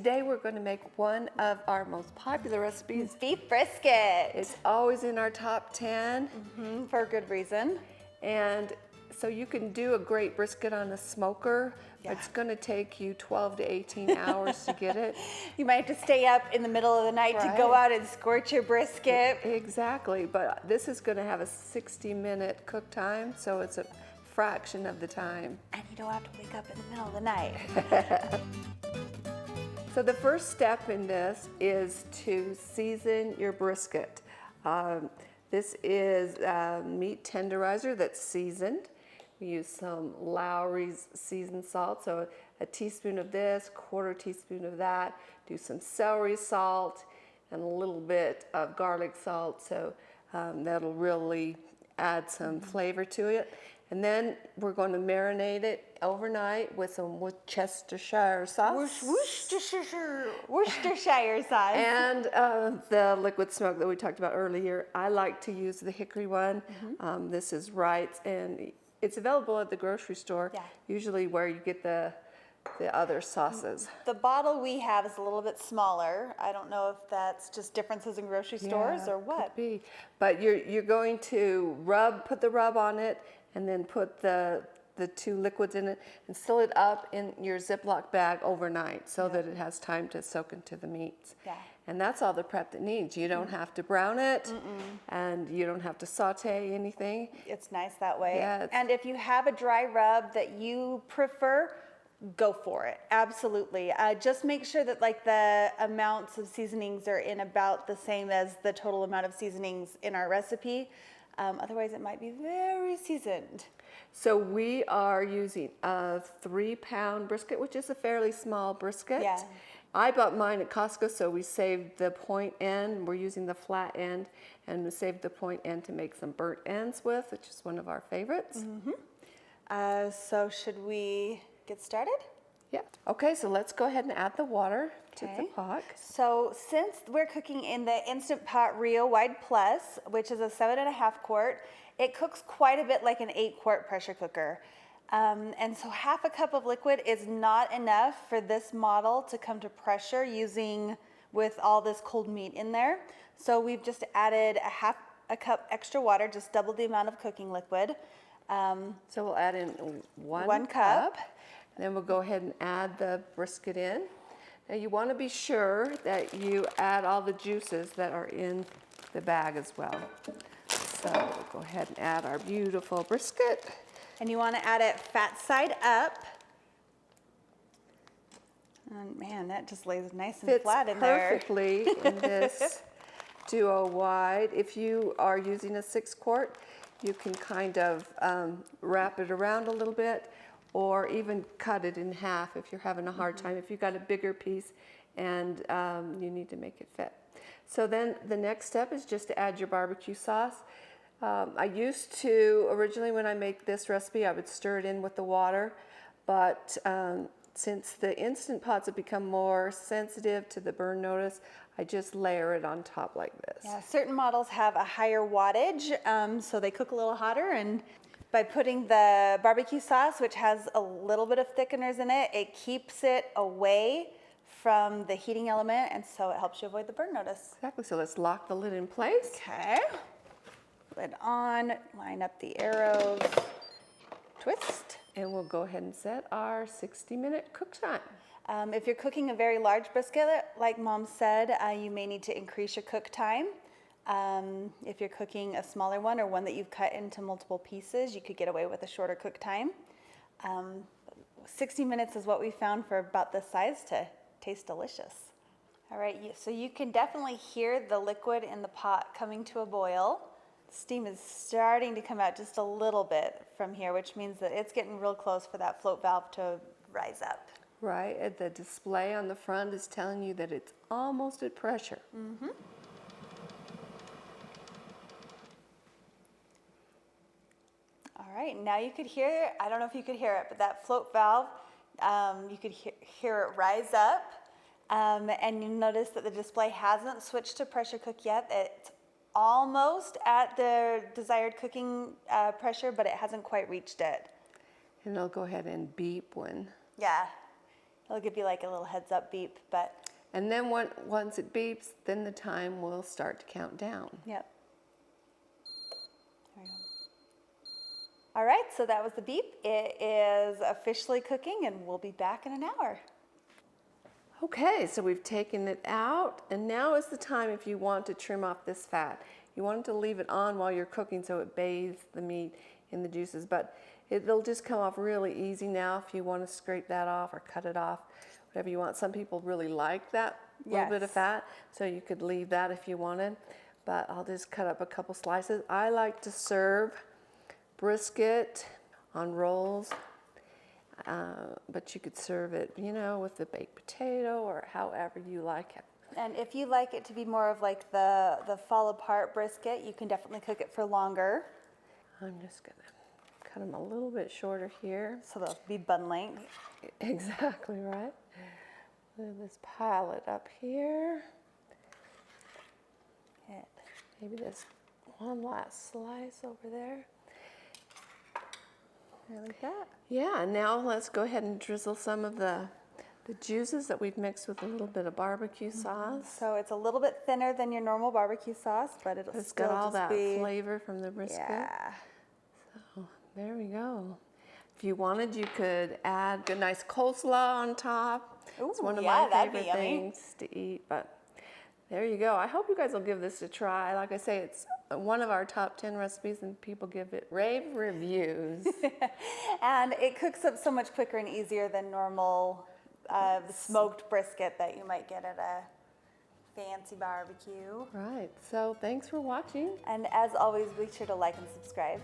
today we're going to make one of our most popular recipes. Beef brisket. It's always in our top 10. For a good reason. And so you can do a great brisket on a smoker, but it's going to take you 12 to 18 hours to get it. You might have to stay up in the middle of the night to go out and scorch your brisket. Exactly, but this is going to have a 60-minute cook time, so it's a fraction of the time. And you don't have to wake up in the middle of the night. So the first step in this is to season your brisket. This is meat tenderizer that's seasoned. We use some Lawry's seasoned salt, so a teaspoon of this, quarter teaspoon of that. Do some celery salt and a little bit of garlic salt, so that'll really add some flavor to it. And then we're going to marinate it overnight with some Worcestershire sauce. Worcestershire sauce. And the liquid smoke that we talked about earlier. I like to use the hickory one. This is Wright's, and it's available at the grocery store, usually where you get the other sauces. The bottle we have is a little bit smaller. I don't know if that's just differences in grocery stores or what. Could be. But you're going to put the rub on it, and then put the two liquids in it and seal it up in your Ziploc bag overnight so that it has time to soak into the meats. And that's all the prep it needs. You don't have to brown it, and you don't have to saute anything. It's nice that way. Yeah, and if you have a dry rub that you prefer, go for it. Absolutely. Just make sure that like the amounts of seasonings are in about the same as the total amount of seasonings in our recipe. Otherwise, it might be very seasoned. So we are using a 3-pound brisket, which is a fairly small brisket. I bought mine at Costco, so we saved the point end. We're using the flat end, and we saved the point end to make some burnt ends with, which is one of our favorites. So should we get started? Yeah. Okay, so let's go ahead and add the water to the pot. So since we're cooking in the Instant Pot Rio Wide Plus, which is a 7.5 quart, it cooks quite a bit like an 8-quart pressure cooker. And so half a cup of liquid is not enough for this model to come to pressure with all this cold meat in there. So we've just added a cup extra water, just double the amount of cooking liquid. So we'll add in one cup. Then we'll go ahead and add the brisket in. Now you want to be sure that you add all the juices that are in the bag as well. So we'll go ahead and add our beautiful brisket. And you want to add it fat side up. And man, that just lays nice and flat in there. Fits perfectly in this Duo Wide. If you are using a 6-quart, you can kind of wrap it around a little bit, or even cut it in half if you're having a hard time, if you've got a bigger piece and you need to make it fit. So then the next step is just to add your barbecue sauce. I used to, originally when I make this recipe, I would stir it in with the water, but since the Instant Pots have become more sensitive to the burn notice, I just layer it on top like this. Yeah, certain models have a higher wattage, so they cook a little hotter, and by putting the barbecue sauce, which has a little bit of thickeners in it, it keeps it away from the heating element, and so it helps you avoid the burn notice. Exactly, so let's lock the lid in place. Okay, lid on, line up the arrows, twist. And we'll go ahead and set our 60-minute cook time. If you're cooking a very large brisket, like Mom said, you may need to increase your cook time. If you're cooking a smaller one or one that you've cut into multiple pieces, you could get away with a shorter cook time. 60 minutes is what we found for about this size to taste delicious. All right, so you can definitely hear the liquid in the pot coming to a boil. Steam is starting to come out just a little bit from here, which means that it's getting real close for that float valve to rise up. Right, and the display on the front is telling you that it's almost at pressure. All right, now you could hear, I don't know if you could hear it, but that float valve, you could hear it rise up. And you notice that the display hasn't switched to pressure cook yet. It's almost at the desired cooking pressure, but it hasn't quite reached it. And it'll go ahead and beep when. Yeah, It'll give you like a little heads up beep, but And then once it beeps, then the time will start to count down. yep. There we go. All right, so that was the beep. It is officially cooking and we'll be back in an hour. Okay, so we've taken it out, and now is the time if you want to trim off this fat. You want to leave it on while you're cooking so it bathes the meat in the juices, but it'll just come off really easy now if you want to scrape that off or cut it off, whatever you want. Some people really like that little bit of Yes. fat, so you could leave that if you wanted, but I'll just cut up a couple slices. I like to serve brisket on rolls. But you could serve it, you know, with the baked potato or however you like it. And if you like it to be more of like the fall apart brisket, you can definitely cook it for longer. I'm just gonna cut them a little bit shorter here. So they'll be bun length. Exactly right. Let's pile it up here. Good. Maybe this one last slice over there. There like that. Yeah, and now let's go ahead and drizzle some of the juices that we've mixed with a little bit of barbecue sauce. So it's a little bit thinner than your normal barbecue sauce, but it'll It's still got all just that be flavor from the brisket. Yeah. So there we go. If you wanted, you could add a nice coleslaw on top. It's Ooh, one of yeah, my that'd be favorite yummy. things to eat, but there you go. I hope you guys will give this a try. Like I say, it's one of our top 10 recipes, and people give it rave reviews. And it cooks up so much quicker and easier than normal smoked brisket that you might get at a fancy barbecue. Right. So thanks for watching. And as always, be sure to like and subscribe.